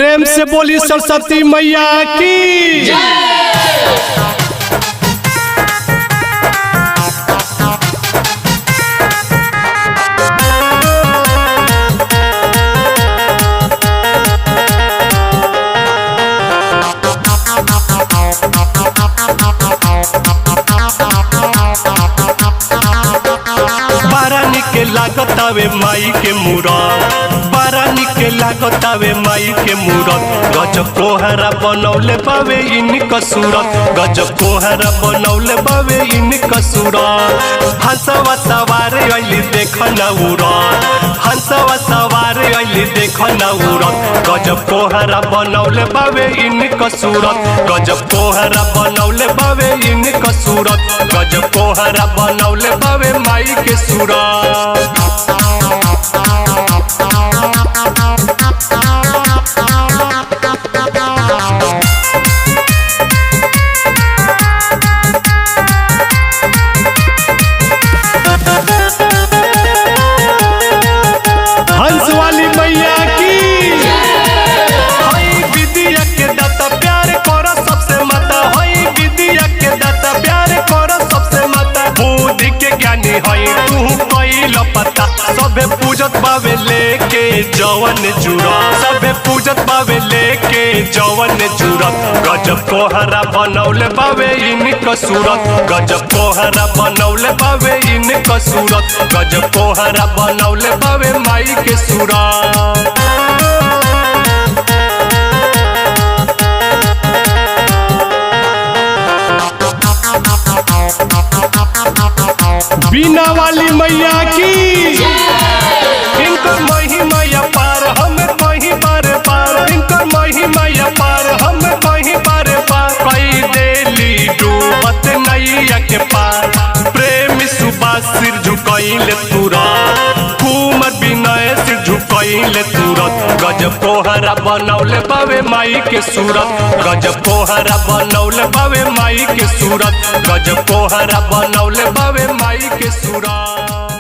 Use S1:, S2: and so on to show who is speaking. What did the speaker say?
S1: प्रेम से बोली सरस्वती मैया की। बारा निके लागतावे माई के मूरत, बारा निके लागतावे माई के मूरत। गजब कोहरा बनौले बावे इनका सूरत, गजब कोहरा बनौले बावे इनका सूरत। हंसवा सवार आइली देख न उड़त, हंसवा सवार आइली देख न उड़त। गजब कोहरा बनौले बावे इनका सूरत, गजब कोहरा बनौले बावे इनका सूरत। गजब कोहरा बनौले बावे माई के सूरत। हंस वाली मैया की। हई विद्या के दाता प्यार करो सबसे माता, हई विद्या के दाता प्यार करो सबसे माता। बुद्धि के ज्ञानी हई तू कइल पता, सबे पूजत बावे लेके जवन जुड़त, सबे पूजत बावे लेके जवन जुड़त। गजब कोहरा बनौले बावे इनका सूरत, गजब कोहरा बनौले बावे इनका सूरत। गजब कोहरा बनौले बावे माई के सूरत। बीना वाली मैया की। इनकर महिमा पार हम कहीं बार पार, इनकर महिमा पार हम कहीं बार पार। कई देली डूबत नैया के पार, प्रेमी सुबास सिर झुकैले तुरंत, कुमार विनय सिर झुकैले तुरंत। गजब कोहरा बनौले बावे माई के सूरत, गजब कोहरा बनौले बावे माई के सूरत। गजब कोहरा बनौले बावे माई के सूरत।